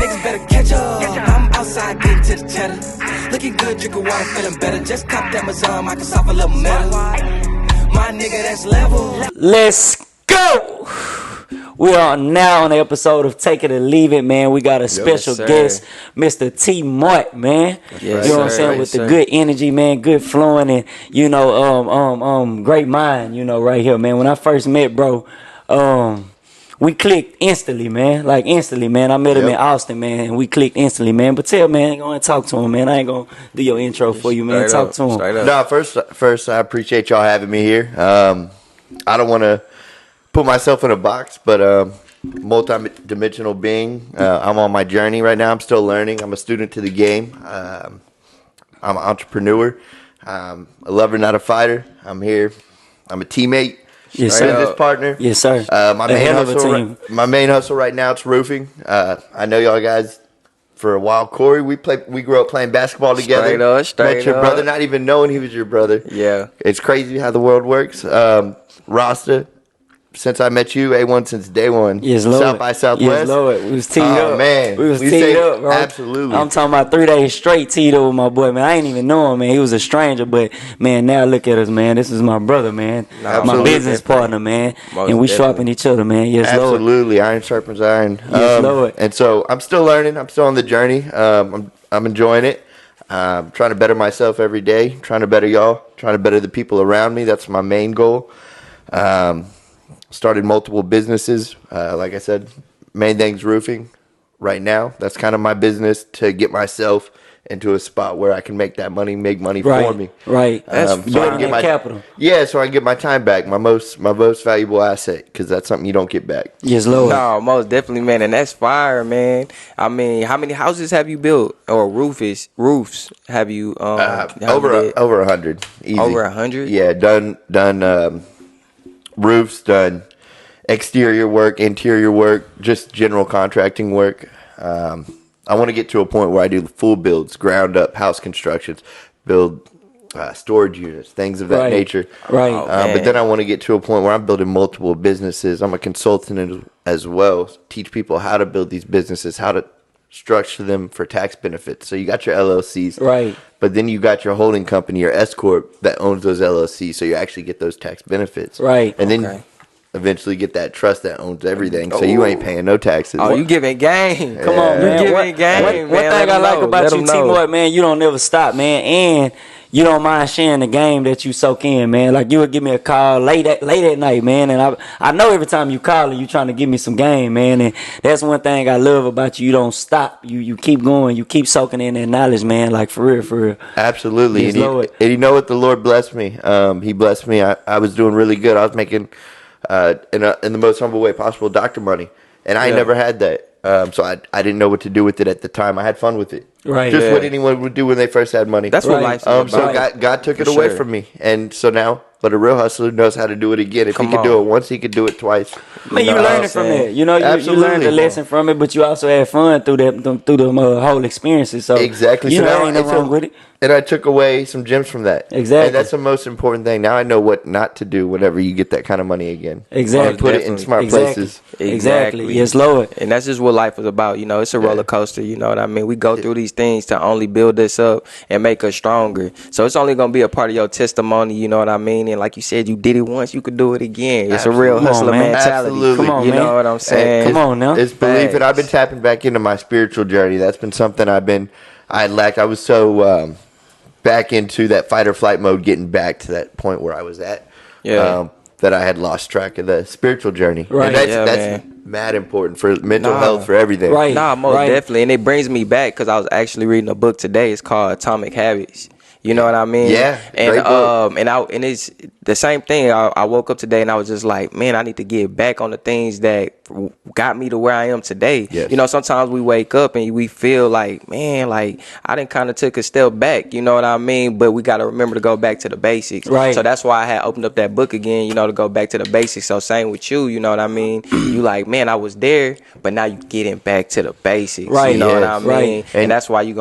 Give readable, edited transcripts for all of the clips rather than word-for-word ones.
niggas better catch up. I'm outside getting to the cheddar. Looking good, drinking water, feeling better. Just copped Amazon, Microsoft, a little metal. My nigga, that's level. Let's go. We are now on the episode of Take It or Leave It, man. We got a special guest, Mr. T Mart, man. Yes, you know what I'm saying? With the good energy, man, good flowing, and you know, great mind, you know, right here, man. When I first met bro, we clicked instantly, man. Like instantly, man. I met him in Austin, man, and we clicked instantly, man. But tell man, go and talk to him, man. I ain't gonna do your intro for you, man. Talk to him. No, first, I appreciate y'all having me here. I don't want to put myself in a box, but multi-dimensional being. I'm on my journey right now. I'm still learning. I'm a student to the game. I'm an entrepreneur. I'm a lover, not a fighter. I'm here. I'm a teammate. Yes, sir. Business partner. Yes, sir. My main hustle right now, it's roofing. I know y'all guys for a while. Corey, we grew up playing basketball together. Met your brother, not even knowing he was your brother. Yeah. It's crazy how the world works. Rasta, since I met you, A1 since day one. Yes, Lord. South by Southwest. Yes, Lord. We was teed up. Man. We was teed up, bro. Absolutely. I'm talking about 3 days straight teed up with my boy, man. I ain't even know him, man. He was a stranger, but, man, now look at us, man. This is my brother, man. My business partner, man. And we sharpen each other, man. Yes, Lord. Absolutely. Iron sharpens iron. Yes, Lord. And so I'm still learning. I'm still on the journey. I'm enjoying it. Trying to better myself every day. Trying to better y'all. Trying to better the people around me. That's my main goal. Started multiple businesses. Like I said, main thing's roofing right now. That's kind of my business to get myself into a spot where I can make that money, make money for me. Right. That's so I can get my capital. Yeah, so I can get my time back, my most valuable asset, because that's something you don't get back. Yes, Lord. No, most definitely, man, and that's fire, man. I mean, how many houses have you built or roofs have you? Over 100. Easy. Over 100. Yeah, done. Roofs, done exterior work, interior work, just general contracting work. I want to get to a point where I do full builds, ground up house constructions, build storage units, things of that nature. Right. But then I want to get to a point where I'm building multiple businesses. I'm a consultant as well, teach people how to build these businesses, how to structure them for tax benefits. So you got your LLCs. Right. But then you got your holding company, your S Corp, that owns those LLCs, so you actually get those tax benefits. Right. And then eventually get that trust that owns everything, so you ain't paying no taxes. Oh, you giving game. Come on, man. You giving game, One thing I like about you, T-Boy, man, you don't never stop, man, and you don't mind sharing the game that you soak in, man. Like, you would give me a call late at night, man, and I know every time you call you trying to give me some game, man, and that's one thing I love about you. You don't stop. You keep going. You keep soaking in that knowledge, man, like, for real. Absolutely. Yes, and you know what? The Lord blessed me. He blessed me. I was doing really good. I was making, in the most humble way possible, doctor money, and I never had that. So I didn't know what to do with it at the time. I had fun with it. Right. Just what anyone would do when they first had money. That's what life's about. So God took it away from me. And so now, but a real hustler knows how to do it again. If he could do it once, he could do it twice. Man, you learning from that. You know, you learned the lesson from it, but you also had fun through the whole experiences. So exactly. You so know, ain't no wrong with it. And I took away some gems from that. Exactly. And that's the most important thing. Now I know what not to do whenever you get that kind of money again. Exactly. And put it in smart places. Exactly. Yes, Lord. And that's just what life is about. You know, it's a roller coaster. You know what I mean? We go through these things to only build us up and make us stronger. So it's only going to be a part of your testimony. You know what I mean? And like you said, you did it once, you could do it again. It's a real hustler mentality. Absolutely. Come on, you man. know what I'm saying? Come on now. It's belief. And I've been tapping back into my spiritual journey. That's been something I lacked. I was so back into that fight or flight mode, getting back to that point where I was at. Yeah. That I had lost track of the spiritual journey. Right. And that's mad important for mental health, for everything. Right. Most definitely. And it brings me back because I was actually reading a book today. It's called Atomic Habits. You know what I mean? Yeah. And it's the same thing. I woke up today and I was just like, man, I need to get back on the things that got me to where I am today. Yes. You know, sometimes we wake up and we feel like, man, like I done kind of took a step back. You know what I mean? But we got to remember to go back to the basics. Right. So that's why I had opened up that book again, you know, to go back to the basics. So same with you, you know what I mean? You like, man, I was there, but now you getting back to the basics. Right. You know what I mean? Right. And that's why you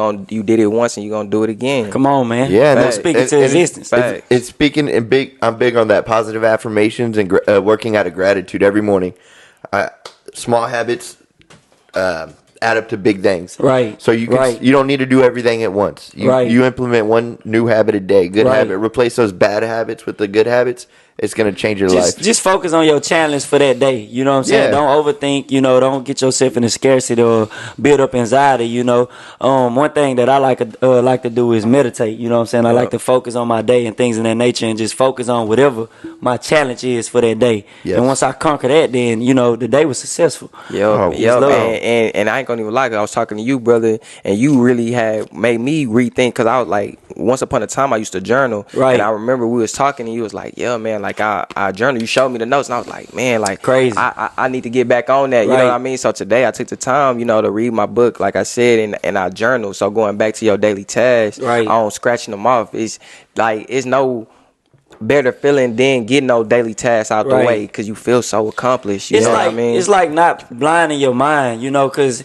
did it once and you're going to do it again. Come on, man. Yeah, don't speak it to existence. It's speaking and big. I'm big on that positive affirmations and working out of gratitude every morning. Small habits add up to big things. Right. So you don't need to do everything at once. You implement one new habit a day, good habit. Replace those bad habits with the good habits. It's going to change your life. Just focus on your challenge for that day. You know what I'm saying? Yeah. Don't overthink. You know, don't get yourself in a scarcity or build up anxiety. You know, one thing that I like to do is meditate. You know what I'm saying? I like to focus on my day and things of that nature, and just focus on whatever my challenge is for that day. Yes. And once I conquer that, then the day was successful. And I ain't gonna even lie. I was talking to you, brother, and you really had made me rethink, because I was like, once upon a time I used to journal, and I remember we was talking, and you was like, yeah, man, like I journal. You showed me the notes, and I was like, man, like crazy. I need to get back on that. You know what I mean? So today I took the time, to read my book, like I said, and I journal. So going back to your daily tasks, on scratching them off, it's no better feeling than getting those daily tasks out the way, because you feel so accomplished. You know what I mean? It's like not blinding your mind, because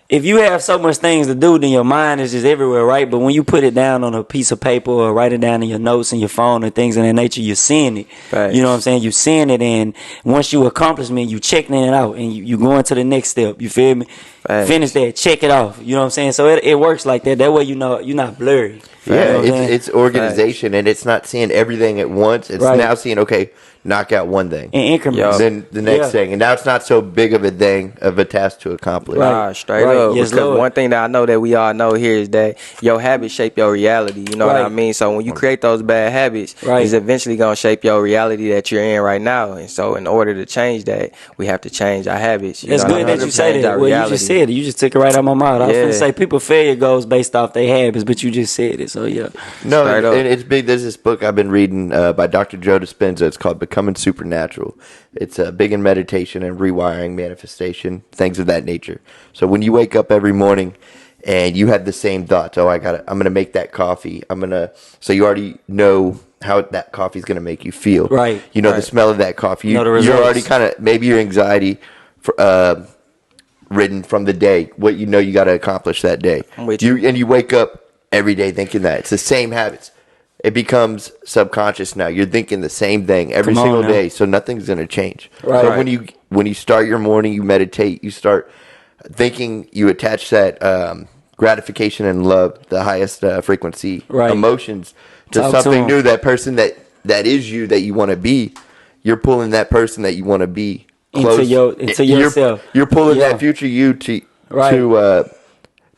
if you have so much things to do, then your mind is just everywhere, right? But when you put it down on a piece of paper or write it down in your notes and your phone and things of that nature, you're seeing it. Right. You know what I'm saying? You're seeing it, and once you accomplish it, you checking it out, and you going to the next step. You feel me? Right. Finish that, check it off. You know what I'm saying? So it works like that. That way you're not blurry. Yeah, it's organization, and it's not seeing everything at once. It's now seeing, okay, knock out one thing in increments, then the next thing, and now it's not so big of a task to accomplish. Straight up. Yes, because one thing that I know that we all know here is that your habits shape your reality. You know what I mean? So when you create those bad habits, it's eventually gonna shape your reality that you're in right now. And so in order to change that, we have to change our habits. It's good that you say that. Well, you just said it. You just took it right out of my mouth. I was gonna say people failure goes based off their habits, but you just said it. So yeah. No, and it's big. There's this book I've been reading by Dr. Joe Dispenza. It's called Becoming Supernatural. It's big in meditation and rewiring, manifestation, things of that nature. So when you wake up every morning and you have the same thoughts, I'm going to make that coffee. So you already know how that coffee is going to make you feel. Right. The smell of that coffee. You're already kind of, maybe your anxiety ridden from the day, what you got to accomplish that day. You wake up every day thinking that. It's the same habits. It becomes subconscious now. You're thinking the same thing every single day, so nothing's going to change. Right. So when you start your morning, you meditate, you start thinking, you attach that gratification and love, the highest frequency emotions, to something new. That person that is you, that you want to be, you're pulling that person that you want to be close into yourself. You're pulling that future you to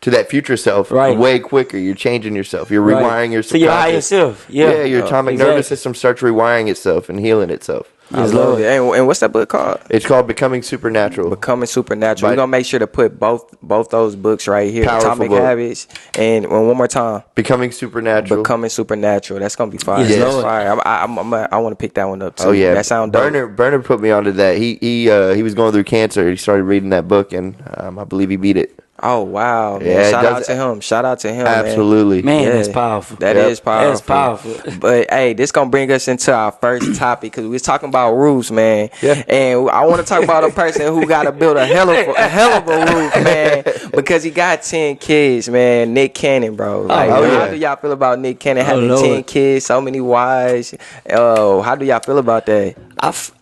that future self way quicker. You're changing yourself. You're rewiring your subconscious. To your higher self. Yeah, your atomic nervous system starts rewiring itself and healing itself. I love it. And what's that book called? It's called Becoming Supernatural. Becoming Supernatural. We're going to make sure to put both those books right here. Powerful Atomic book. Habits. And one more time. Becoming Supernatural. Becoming Supernatural. That's going to be fire. Yes. That's fire. I want to pick that one up too. Oh, yeah. That sounds dope. Burner put me onto that. He was going through cancer. He started reading that book, and I believe he beat it. Oh, wow. Man. Yeah, Shout out to him. Absolutely. Man, Yeah, that's powerful. That is powerful. That's powerful. But hey, this gonna bring us into our first topic, because we was talking about roofs, man. Yeah. And I want to talk about a person who got to build a hell of a roof, man, because he got 10 kids, man. Nick Cannon, bro. Like, how do y'all feel about Nick Cannon having 10 kids, so many wives? How do y'all feel about that?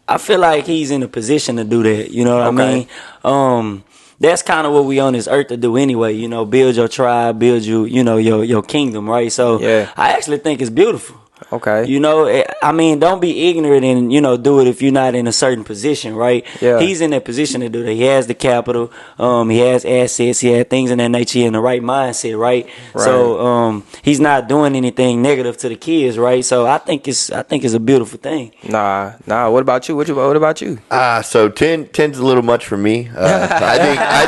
I feel like he's in a position to do that. You know what I mean? That's kind of what we on this earth to do anyway. Build your tribe, build your kingdom, right? So I actually think it's beautiful. Okay. I mean, don't be ignorant and, do it if you're not in a certain position, right? Yeah. He's in that position to do that. He has the capital. He has assets. He has things in that nature, in the right mindset, right? So he's not doing anything negative to the kids, right? So I think it's a beautiful thing. Nah. What about you? What about you? So 10's a little much for me. I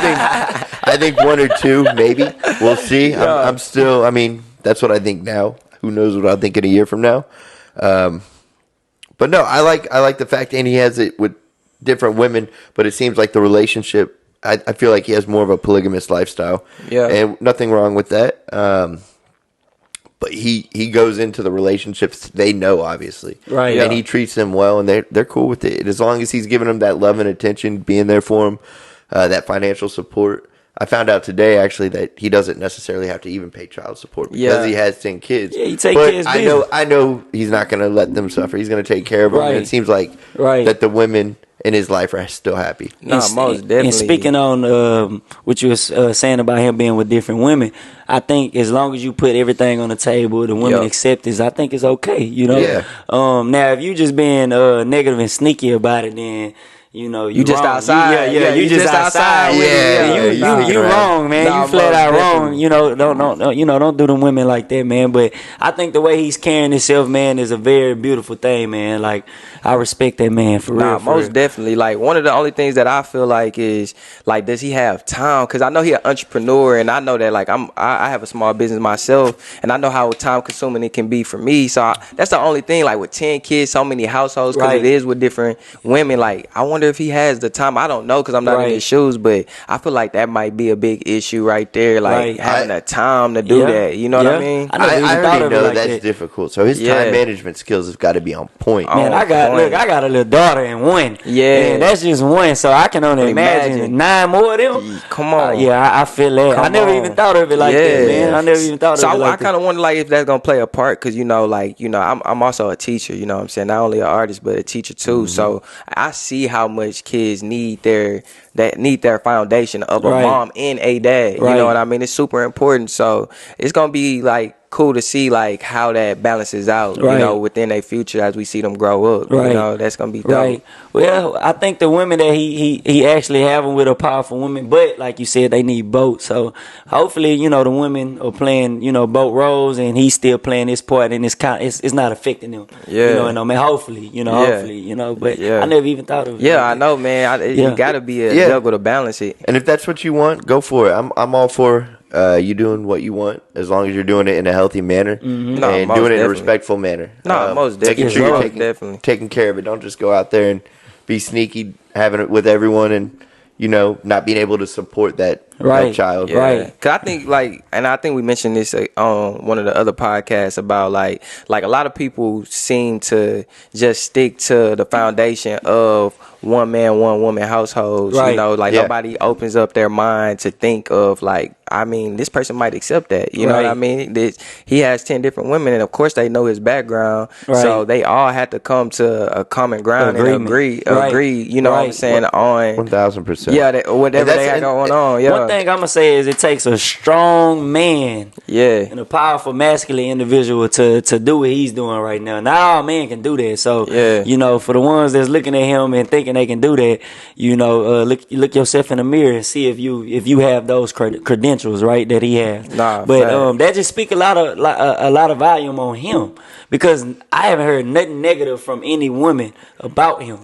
think 1 or 2 maybe. We'll see. I'm still. I mean, that's what I think now. Who knows what I'll think in a year from now? But no, I like the fact, and he has it with different women. But it seems like the relationship, I feel like he has more of a polygamous lifestyle. Yeah, and nothing wrong with that. But he goes into the relationships they know, obviously, right? And he treats them well, and they're cool with it. And as long as he's giving them that love and attention, being there for them, that financial support. I found out today, actually, that he doesn't necessarily have to even pay child support because he has 10 kids. Yeah, he take kids. I know he's not going to let them suffer. He's going to take care of them. And it seems like that the women in his life are still happy. Nah, most definitely. And speaking on what you were saying about him being with different women, I think as long as you put everything on the table, the women accept this, I think it's okay. You know. Yeah. Now, if you just being negative and sneaky about it, then. You know, you just wrong. outside. You just outside. You wrong, man. You flat out wrong. You know, don't do them women like that, man. But I think the way he's carrying himself, man, is a very beautiful thing, man. Like, I respect that man for real. Most definitely. Like, one of the only things that I feel like is, like, does he have time? Because I know he's an entrepreneur, and I know that, like, I have a small business myself, and I know how time consuming it can be for me. So that's the only thing. Like, with 10 kids, so many households, because it is with different women. Like, I wonder if he has the time. I don't know, because I'm not in his shoes, but I feel like that might be a big issue right there. Like, having the time to do that. You know what I mean? I already know that's difficult. So his time management skills have got to be on point. Man, I got a little daughter and one. Yeah, and that's just one. So I can only imagine 9 more of them. Come on. I feel that. I never even thought of it like that, man. I never even thought of it like that. So I kind of wonder, like, if that's gonna play a part, because I'm also a teacher. You know what I'm saying? Not only an artist, but a teacher too. So I see how much kids need their foundation of a mom and a dad. You know what I mean? It's super important. So it's gonna be like cool to see like how that balances out, you know, within their future as we see them grow up. You know, that's gonna be dope. Right. Well, I think the women that he actually having with are powerful women, but like you said, they need both. So hopefully, you know, the women are playing, you know, both roles, and he's still playing his part, and it's not affecting them. Yeah. You know, and I mean, hopefully, but I never even thought of it. Yeah, I know, man. It gotta be a juggle to balance it. And if that's what you want, go for it. I'm all for you doing what you want, as long as you're doing it in a healthy manner and doing it in a respectful manner. Most definitely. Making sure you're taking care of it. Don't just go out there and be sneaky, having it with everyone, and not being able to support that child. Yeah. Right. Cause I think we mentioned this on one of the other podcasts about like a lot of people seem to just stick to the foundation of one man, one woman households. Right. Nobody opens up their mind to think of like, I mean, this person might accept that. You know what I mean? He has 10 different women, and of course they know his background. Right. So they all had to come to a common ground and agree. You know what I'm saying? On 1,000%. Yeah, whatever they got going on. Yeah. One thing I'm gonna say is it takes a strong man, and a powerful masculine individual to do what he's doing right now. Not all men can do that. So for the ones that's looking at him and thinking they can do that, look yourself in the mirror and see if you have those credentials, right, that he has. That just speak a lot of volume on him, because I haven't heard nothing negative from any woman about him.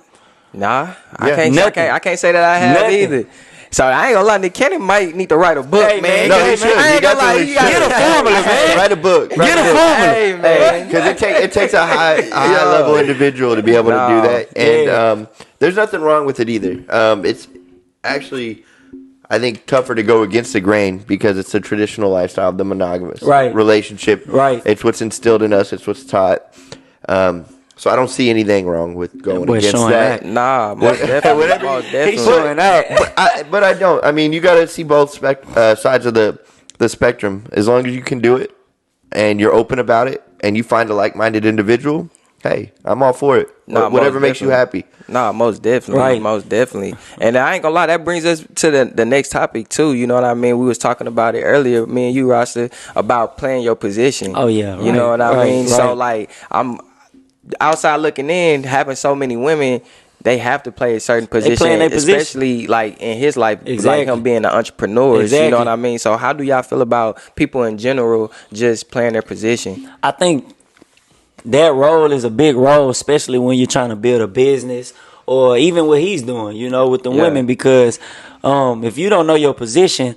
I can't say that I have either. So I ain't gonna lie, Nick Cannon might need to write a book, man. No, he should. I ain't gonna lie, you gotta get a formula, man. Write a book. Get a formula, man. Because it takes a high level individual to be able to do that, and there's nothing wrong with it either. It's actually, I think, tougher to go against the grain because it's a traditional lifestyle, the monogamous relationship. Right. It's what's instilled in us. It's what's taught. So I don't see anything wrong with going against that. Nah, most definitely. He's showing that. But I don't. I mean, you got to see both sides of the spectrum. As long as you can do it and you're open about it and you find a like-minded individual, hey, I'm all for it. Whatever makes you happy. Nah, most definitely. Right. Most definitely. And I ain't gonna lie, that brings us to the next topic too. You know what I mean? We was talking about it earlier, me and you, Rasta, about playing your position. Oh, yeah. You know what I mean? Right. So, like, I'm outside looking in, having so many women, they have to play a certain position, especially like in his life, like him being an entrepreneur. You know what I mean? So how do y'all feel about people in general just playing their position? I think that role is a big role, especially when you're trying to build a business, or even what he's doing, with the women, because if you don't know your position,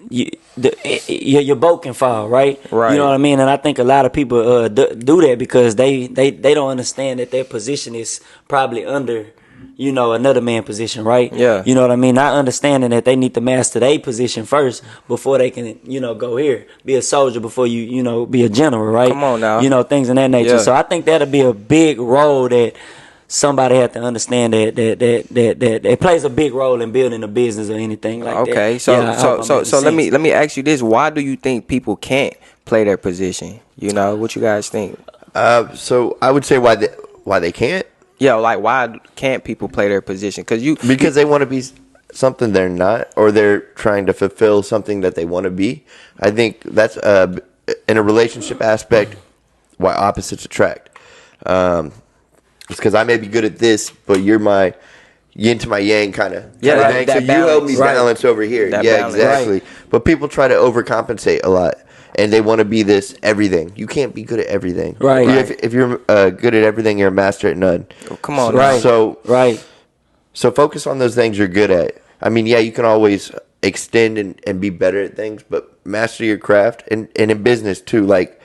your boat can fall, right? You know what I mean? And I think a lot of people do that because they don't understand that their position is probably under, another man's position, right? Yeah. You know what I mean? Not understanding that they need to master their position first before they can, go here. Be a soldier before you be a general, right? Come on now. Things in that nature. Yeah. So I think that'll be a big role that somebody have to understand that it plays a big role in building a business or anything like that. Okay, so let me ask you this: why do you think people can't play their position? What you guys think? So I would say why they can't Yeah, like why can't people play their position? Because they want to be something they're not, or they're trying to fulfill something that they want to be. I think that's in a relationship aspect why opposites attract. It's because I may be good at this, but you're my yin to my yang kind of thing. So you help me balance over here. Balance, exactly. Right. But people try to overcompensate a lot. And they want to be this everything. You can't be good at everything. Right. If you're good at everything, you're a master at none. Oh, come on. Right. So focus on those things you're good at. I mean, yeah, you can always extend and be better at things, but master your craft. And in business, too, like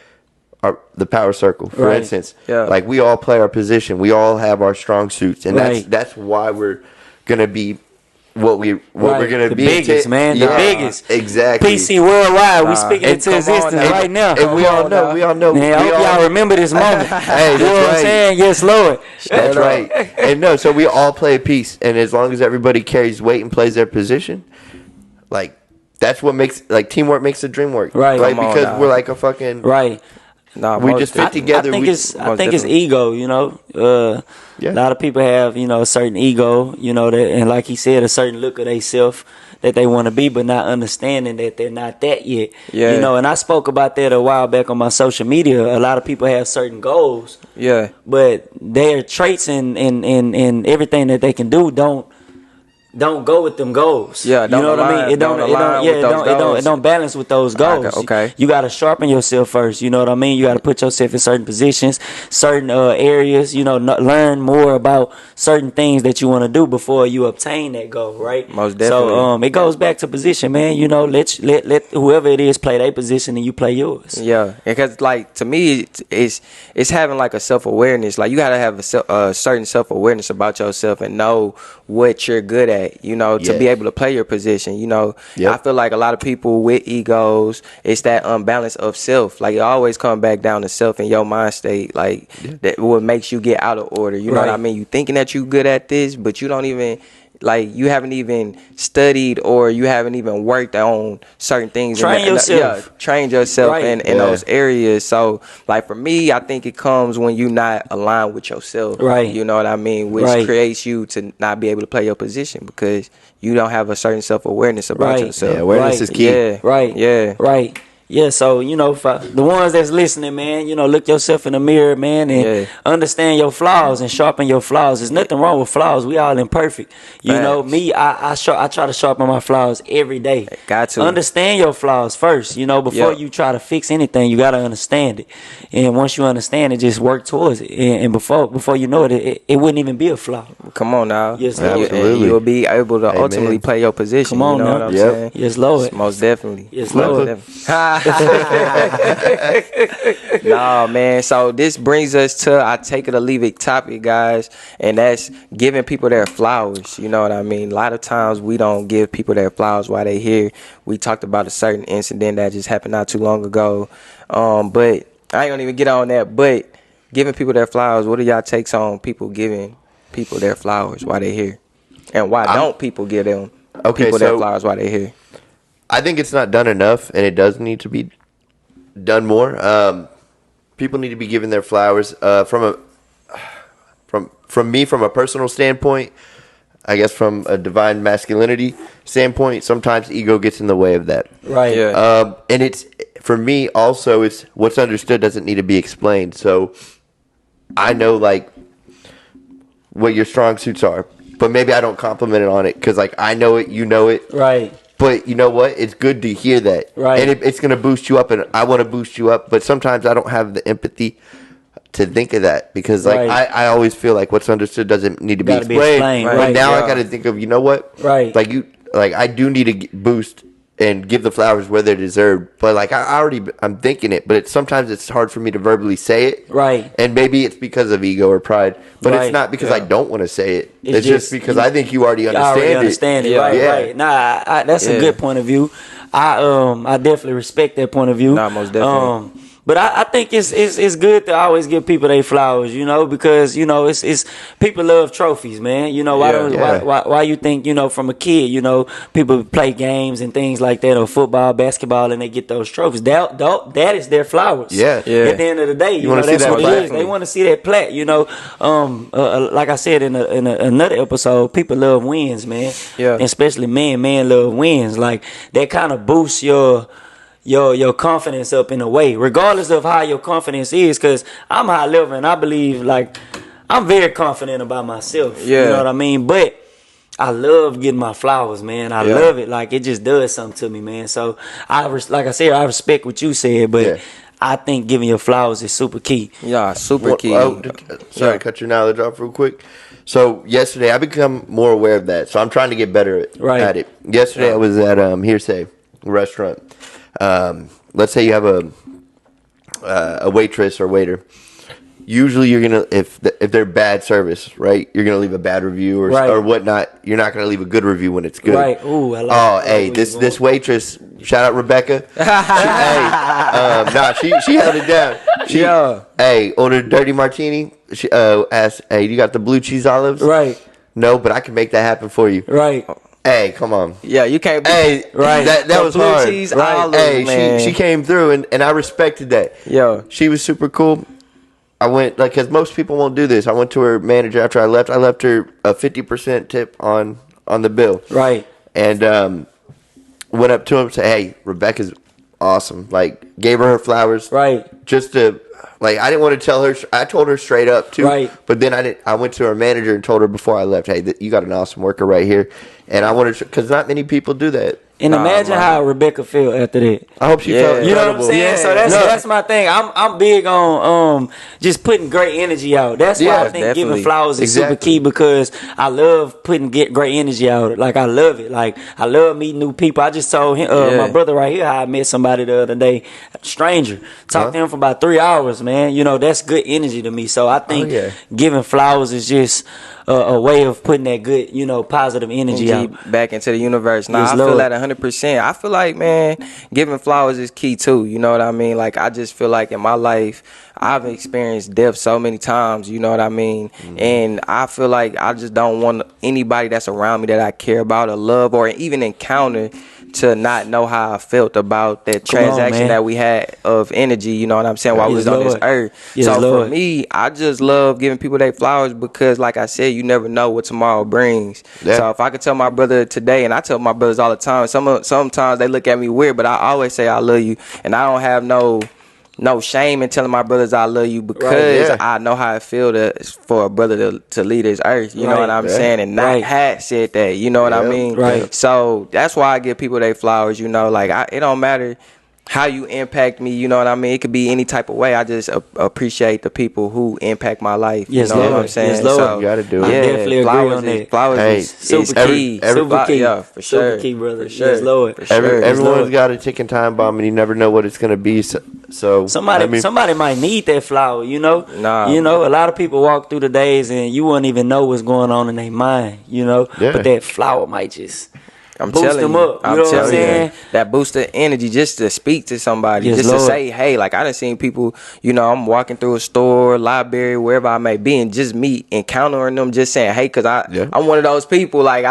the power circle, for instance. Yeah. Like, we all play our position. We all have our strong suits. And that's why we're going to be what we're gonna the be. Biggest, man. The biggest. Exactly. PC worldwide. We speaking into existence right now. And we all know. Man, I hope y'all remember this moment. Hey, you know what I'm saying? Yes, Lord. That's right. And no, so we all play a piece, and as long as everybody carries weight and plays their position, like that's what makes teamwork makes the dream work. Right. Like because we're like a fucking No, we just fit together. I think it's ego, you know. A lot of people have, you know, a certain ego, you know, and like he said, a certain look of themselves that they want to be, but not understanding that they're not that yet. Yeah. You know, and I spoke about that a while back on my social media. A lot of people have certain goals. Yeah. But their traits and everything that they can do don't go with them goals. Yeah, you know what I mean? It don't balance with those goals. Okay. You got to sharpen yourself first. You know what I mean? You got to put yourself in certain positions, certain areas. You know, learn more about certain things that you want to do before you obtain that goal. Right. Most definitely. So it goes back to position, man. You know, let whoever it is play their position and you play yours. Yeah, because like to me, it's having like a self-awareness. Like you got to have a certain self-awareness about yourself and know what you're good at, you know, to be able to play your position, you know. I feel like a lot of people with egos, it's that unbalance of self. Like it always come back down to self in your mind state, like that what makes you get out of order. You know what I mean? You thinking that you good at this, but you don't even you haven't even studied or you haven't even worked on certain things. Train yourself. Train yourself in those areas. So, like for me, I think it comes when you not aligned with yourself. Right. You know what I mean? Which creates you to not be able to play your position because you don't have a certain self-awareness about yourself. Yeah, awareness is key. Yeah. Right. Yeah. Right. Yeah, so, you know, for the ones that's listening, man, you know, look yourself in the mirror, man, and understand your flaws and sharpen your flaws. There's nothing wrong with flaws. We all imperfect. You know, me, I try to sharpen my flaws every day. Got to. Understand your flaws first, you know, before you try to fix anything, you got to understand it. And once you understand it, just work towards it. And before you know it, it wouldn't even be a flaw. Come on now. Yes, Lord. Absolutely. You'll be able to ultimately play your position. Come on, you know now. what I'm saying? Yes, Lord. Most definitely. Yes, Lord. Nah, man. So this brings us to our take it or leave it topic, guys, and that's giving people their flowers. You know what I mean? A lot of times we don't give people their flowers while they here. We talked about a certain incident that just happened not too long ago, but I ain't gonna even get on that. But giving people their flowers, what are y'all takes on people giving people their flowers while they here, and why don't people give them people their flowers while they here? I think it's not done enough, and it does need to be done more. People need to be given their flowers from a personal standpoint. I guess from a divine masculinity standpoint, sometimes ego gets in the way of that. Right. Yeah. And it's for me also. It's what's understood doesn't need to be explained. So I know like what your strong suits are, but maybe I don't compliment it on it because like I know it, you know it. Right. But you know what? It's good to hear that. Right. And it's going to boost you up, and I want to boost you up. But sometimes I don't have the empathy to think of that because, like, I always feel like what's understood doesn't need to be explained. But now I got to think of, you know what? Right. Like I do need to boost and give the flowers where they're deserved. But like I'm thinking it, but sometimes it's hard for me to verbally say it. Right. And maybe it's because of ego or pride, but it's not because I don't want to say it. It's just because I think you already understand it. Right. Right. Nah, that's a good point of view. I definitely respect that point of view. Nah, most definitely. But I think it's good to always give people their flowers, you know, because you know it's people love trophies, man. You know why you think, you know, from a kid, you know, people play games and things like that, or football, basketball, and they get those trophies. That is their flowers. Yeah. At the end of the day, you know, that's what it is. They want to see that plaque, you know. Like I said in another episode, people love wins, man. Yeah. And especially men love wins. Like that kind of boosts your confidence up in a way, regardless of how your confidence is, because I'm high level and I believe, like, I'm very confident about myself. Yeah. You know what I mean? But I love getting my flowers, man. I love it. Like, it just does something to me, man. So, like I said, I respect what you said, but I think giving your flowers is super key. Yeah, super key. Sorry, cut your knowledge off real quick. So yesterday, I become more aware of that. So I'm trying to get better at it. Yesterday, I was at Hearsay restaurant. Let's say you have a waitress or waiter. Usually, you're gonna if they're bad service, right? You're gonna leave a bad review or whatnot. You're not gonna leave a good review when it's good. Right. Ooh, I like hey, this waitress. Shout out Rebecca. She held it down. Hey, ordered a dirty martini. She asked, "Hey, you got the blue cheese olives?" Right. No, but I can make that happen for you. Right. Hey, come on. Yeah, you can't be right. That was blue hard. Cheese right. olives, Hey, man. she came through and I respected that. Yo. She was super cool. I went, like, because most people won't do this. I went to her manager after I left. I left her a 50% tip on the bill. Right. And went up to him and said, "Hey, Rebecca's awesome." Like, gave her flowers. Right. Just to, like, I didn't want to tell her. I told her straight up, too. Right. But then I went to her manager and told her before I left, "Hey, you got an awesome worker right here." And I wanted to, because not many people do that. And imagine how Rebecca felt after that. I hope she felt You know what I'm incredible. saying? Yeah. So that's my thing. I'm big on just putting great energy out. That's why I think definitely. giving flowers is super key, because I love putting great energy out. Like, I love it. Like, I love meeting new people. I just told him, my brother right here, how I met somebody the other day, a stranger. Talked to him for about 3 hours, man. You know, that's good energy to me. So I think giving flowers is just a way of putting that good, you know, positive energy out back into the universe. Nah, Yes, I Lord. feel that 100%. I feel like, man, giving flowers is key too. You know what I mean? Like, I just feel like in my life, I've experienced death so many times. You know what I mean? Mm-hmm. And I feel like I just don't want anybody that's around me that I care about or love or even encounter to not know how I felt about that transaction that we had of energy, you know what I'm saying, while we was on this earth. So for me, I just love giving people their flowers because, like I said, you never know what tomorrow brings. Yeah. So if I could tell my brother today, and I tell my brothers all the time, sometimes they look at me weird, but I always say I love you, and I don't have no shame in telling my brothers I love you because I know how it feels for a brother to lead this earth. You know what I'm saying? And not had said that. You know what I mean? Right. So that's why I give people their flowers. You know, like it don't matter how you impact me. You know what I mean? It could be any type of way. I just appreciate the people who impact my life. Yes, you know Lord. what I'm saying? Yes, Lord. So, you got to do it. I definitely agree on that. Flowers is super key. Super key. Yeah, for sure. Super key, brother. For sure. Yes, Lord. For sure. Everyone's got a ticking time bomb, and you never know what it's going to be. So somebody might need that flower, you know. You know, a lot of people walk through the days and you wouldn't even know what's going on in their mind, you know. Yeah. But that flower might just I'm boost telling them you, up. You know what I'm saying? That boost of energy just to speak to somebody, Yes, just Lord. to say, hey, like I done seen people, you know, I'm walking through a store, library, wherever I may be, and just me encountering them, just saying, hey, because I'm one of those people, like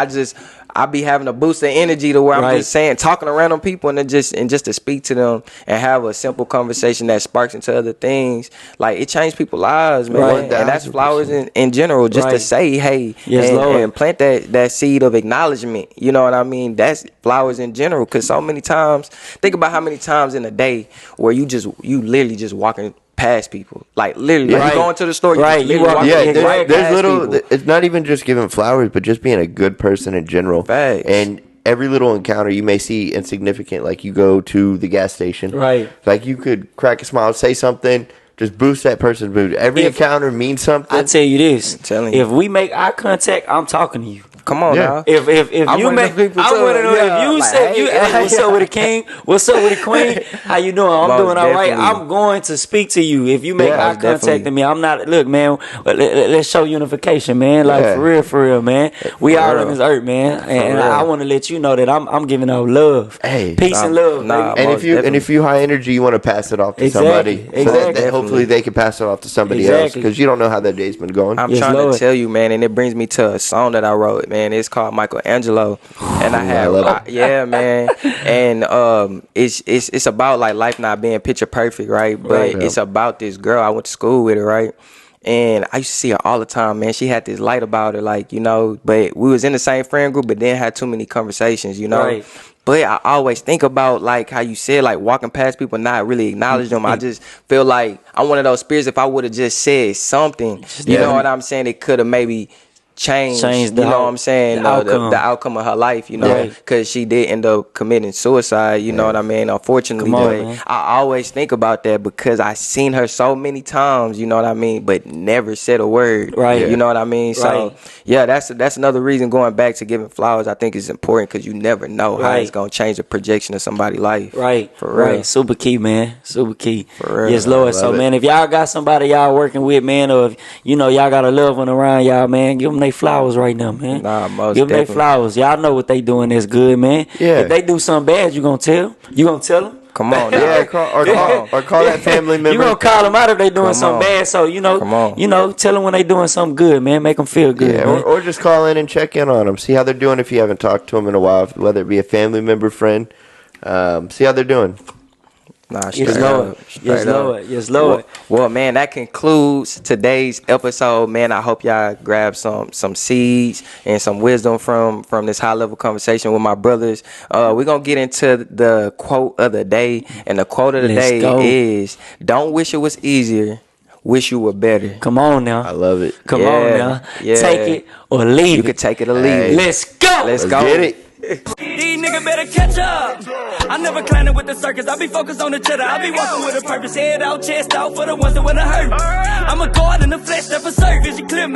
I be having a boost of energy to where I'm just saying, talking around them people and just to speak to them and have a simple conversation that sparks into other things. Like, it changed people's lives, man. Right. And that's flowers in general, just to say, hey, and plant that seed of acknowledgement. You know what I mean? That's flowers in general. Because so many times, think about how many times in a day where you literally just walking past people, like literally, like you going to the store, there's little. It's not even just giving flowers, but just being a good person in general. Facts. And every little encounter you may see insignificant, like you go to the gas station, right? Like you could crack a smile, say something, just boost that person's mood. Every encounter means something. I tell you this, I'm telling you. if we make eye contact, I'm talking to you. Come on Yeah. now. If you make, I want to know if you like, say hey, what's up with the king, what's up with the queen, how you doing? I'm Most doing all right. definitely. I'm going to speak to you. If you make Yeah, eye most contact definitely. to me, I'm not. Look, man, let's show unification, man. Like Yeah. for real, man. We For all real. in this earth, man, and real. I want to let you know that I'm giving out love, Hey. peace and love, Nah, baby. And if you high energy, you want to pass it off to Exactly, somebody, so that exactly. hopefully they can pass it off to somebody else, Exactly. because you don't know how that day's been going. I'm Yes, trying Lord. to tell you, man, and it brings me to a song that I wrote, man. It's called Michelangelo, and I love it. yeah, man, and it's about like life not being picture perfect, right? But Right. it's about this girl. I went to school with her, right? And I used to see her all the time, man. She had this light about her, like, you know, but we was in the same friend group, but didn't have too many conversations, you know? Right. But I always think about, like, how you said, like, walking past people, not really acknowledge them. I just feel like I'm one of those spirits. If I would have just said something, you know what I'm saying? It could have maybe changed, Changed you the know out- what I'm saying? the outcome. The outcome of her life, you know? Right. Because she did end up committing suicide, you know what I mean? Unfortunately, Come on, but man. I always think about that because I seen her so many times, you know what I mean? But never said a word, Right. you know what I mean? So, Right. yeah, that's another reason going back to giving flowers. I think is important because you never know how Right. it's gonna change the projection of somebody's life. Right, For real. right. Super key, man. Super key. For real. Yes, Lord. I So, love it. man, if y'all got somebody y'all working with, man, or if you know y'all got a loved one around y'all, man, give them their flowers right now, man. Nah, most give them their definitely. flowers. Y'all know what they doing is good, man. Yeah. If they do something bad, you gonna tell? You gonna tell them? Come on, now. Yeah, call that family member. You gonna call them out if they doing Come something on. bad. So Come on. tell them when they doing something good, man. Make them feel good, Yeah, man. or just call in and check in on them. See how they're doing if you haven't talked to them in a while, whether it be a family member, friend. See how they're doing. Nah, Yes, straight Lord. up, Yes, straight up. Lord. Yes, Lord. Well, man, that concludes today's episode. Man, I hope y'all grab some seeds and some wisdom from this high level conversation with my brothers. We're gonna get into the quote of the day, and the quote of the Let's day go. is: "Don't wish it was easier, wish you were better." Come on now. I love it. Come Yeah, on now. yeah. Take it or leave You it. could take it or leave Hey. it. Let's go. Let's Let's go. get it. These niggas better catch up. I never clowning with the circus. I be focused on the cheddar. I be walking with a purpose. Head out, chest out for the ones that wanna hurt. I'm a god in the flesh that for service. You clear me.